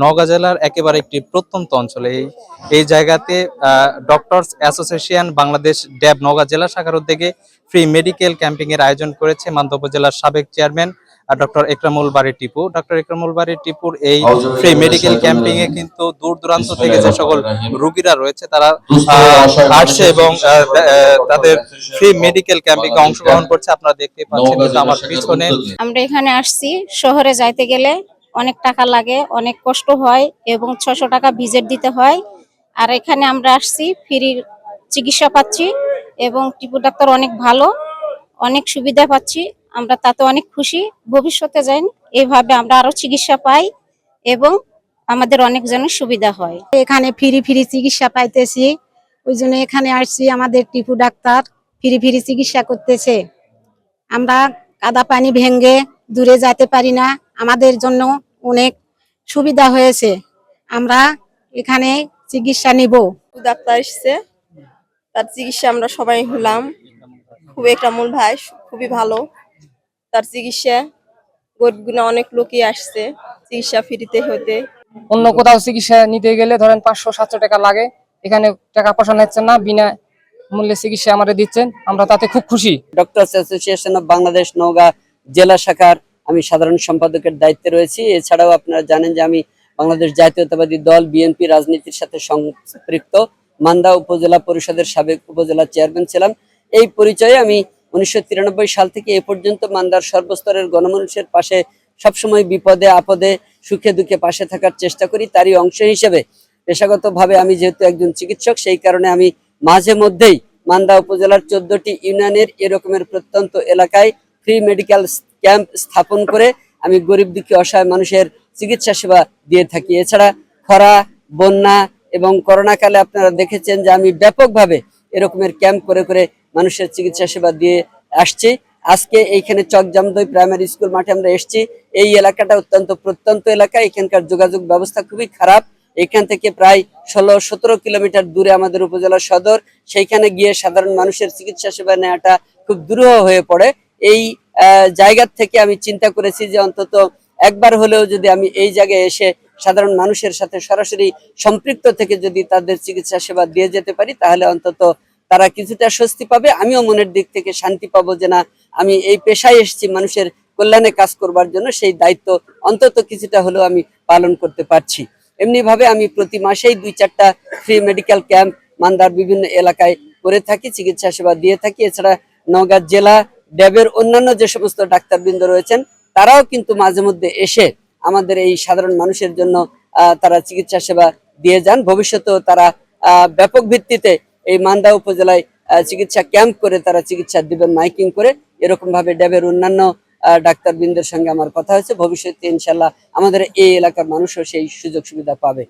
নওগাঁ জেলার একেবারে একটি প্রত্যন্ত অঞ্চলে এই জায়গাতে ডক্টরস অ্যাসোসিয়েশন বাংলাদেশ ড্যাব নওগাঁ জেলা শাখার উদ্যোগে ফ্রি মেডিকেল ক্যাম্পিং এর আয়োজন করেছে মান্দা উপজেলার সাবেক চেয়ারম্যান ডক্টর একরামুল বারী টিপু। ডক্টর একরামুল বারী টিপুর এই ফ্রি মেডিকেল ক্যাম্পিং এ কিন্তু দূর দূরান্ত থেকে যে সকল রোগীরা রয়েছে তারা আসছে এবং তাদের ফ্রি মেডিকেল ক্যাম্পিং এ অংশগ্রহণ করছে। আপনারা দেখতে পাচ্ছেন কিন্তু আমার পিছনে। আমরা এখানে আসছি, শহরে যাইতে গেলে অনেক টাকা লাগে, অনেক কষ্ট হয় এবং ৬০০ টাকা ভিজিট দিতে হয়। আর এখানে আমরা আসছি, ফ্রি চিকিৎসা পাচ্ছি এবং টিপু ডাক্তার অনেক ভালো, অনেক সুবিধা পাচ্ছি। আমরা তাতে অনেক খুশি। ভবিষ্যতে যাই এইভাবে আমরা আরো চিকিৎসা পাই এবং আমাদের অনেক জনের সুবিধা হয়। এখানে ফ্রি চিকিৎসা পাইতেছি, ওই জন্য এখানে আসছি। আমাদের টিপু ডাক্তার ফ্রি চিকিৎসা করতেছে। আমরা কাদা পানি ভেঙে দূরে যেতে পারি না, আমাদের জন্য অনেক সুবিধা হয়েছে। আমরা এখানে চিকিৎসা নিব। ডাক্তার এসছে, তার চিকিৎসা আমরা সবাই হলাম। খুব একরামুল ভাই খুবই ভালো, তার চিকিৎসা গরিবগুনা অনেক লোকই আসছে চিকিৎসা ফ্রিতে হতে। অন্য কোথাও চিকিৎসা নিতে গেলে ধরেন 500-700 টাকা লাগে, এখানে টাকা পয়সা নিচ্ছেন না, বিনা মূল্যে চিকিৎসা আমাদের দিচ্ছেন, আমরা তাতে খুব খুশি। Doctors association of Bangladesh Naogaon জেলা শাখার আমি সাধারণ সম্পাদকের দায়িত্বে রয়েছি। এছাড়াও আপনারা জানেন যে আমি বাংলাদেশ জাতীয়তাবাদী দল বিএনপি রাজনীতির সাথে সম্পৃক্ত, মান্দা উপজেলা পরিষদের সাবেক উপজেলা চেয়ারম্যান ছিলাম। এই পরিচয়ে আমি 1993 সাল থেকে এ পর্যন্ত মান্দার সর্বস্তরের গণমানুষের পাশে সবসময় বিপদে আপদে সুখে দুঃখে পাশে থাকার চেষ্টা করি। তারই অংশ হিসেবে পেশাগতভাবে আমি যেহেতু একজন চিকিৎসক, সেই কারণে আমি মাঝে মধ্যেই মান্দা উপজেলার 14টি ইউনিয়নের এরকমের প্রত্যন্ত এলাকায় ফ্রি মেডিকেল ক্যাম্প স্থাপন করে আমি গরিব দুঃখী অসহায় মানুষের চিকিৎসা সেবা দিয়ে থাকি। এছাড়া খরা, বন্যা এবং করোনা কালে আপনারা দেখেছেন যে আমি ব্যাপকভাবে এরকমের ক্যাম্প করে করে মানুষের চিকিৎসা সেবা দিয়ে আসছি। আজকে এইখানে চকজামদই প্রাইমারি স্কুল মাঠে আমরা এসেছি। এই এলাকাটা অত্যন্ত প্রত্যন্ত এলাকা, এখানকার যোগাযোগ ব্যবস্থা খুবই খারাপ। এখান থেকে প্রায় 16-17 কিলোমিটার দূরে আমাদের উপজেলা সদর, সেইখানে গিয়ে সাধারণ মানুষের চিকিৎসা সেবা নেওয়াটা খুব দুরূহ হয়ে পড়ে। এই জায়গা থেকে আমি চিন্তা করেছি যে অন্তত একবার হলেও যদি আমি এই জায়গায় এসে সাধারণ মানুষের সাথে সরাসরি সম্পৃক্ত থেকে যদি তাদের চিকিৎসা সেবা দিয়ে যেতে পারি, তাহলে অন্তত তারা কিছুটা স্বস্তি পাবে, আমিও মনের দিক থেকে শান্তি পাবো যে না, আমি এই পেশায় এসেছি মানুষের কল্যাণে কাজ করবার জন্য, সেই দায়িত্ব অন্তত কিছুটা হলেও আমি পালন করতে পারছি। এমনি ভাবে আমি প্রতি মাসেই 2-4টা ফ্রি মেডিকেল ক্যাম্প মান্দার বিভিন্ন এলাকায় করে থাকি, চিকিৎসা সেবা দিয়ে থাকি। এছাড়া নওগাঁ জেলা ড্যাবের অন্যান্য যে সমস্ত ডাক্তারবৃন্দ রয়েছেন তারাও কিন্তু মাঝে মধ্যে এসে আমাদের এই সাধারণ মানুষের জন্য তারা চিকিৎসা সেবা দিয়ে যান। ভবিষ্যতেও তারা ব্যাপক ভিত্তিতে এই মান্দা উপজেলায় চিকিৎসা ক্যাম্প করে তারা চিকিৎসা দিবেন মাইকিং করে। এরকম ভাবে ড্যাবের অন্যান্য ডাক্তারবৃন্দের সঙ্গে আমার কথা হয়েছে। ভবিষ্যতে ইনশাল্লাহ আমাদের এই এলাকার মানুষও সেই সুযোগ সুবিধা পাবে।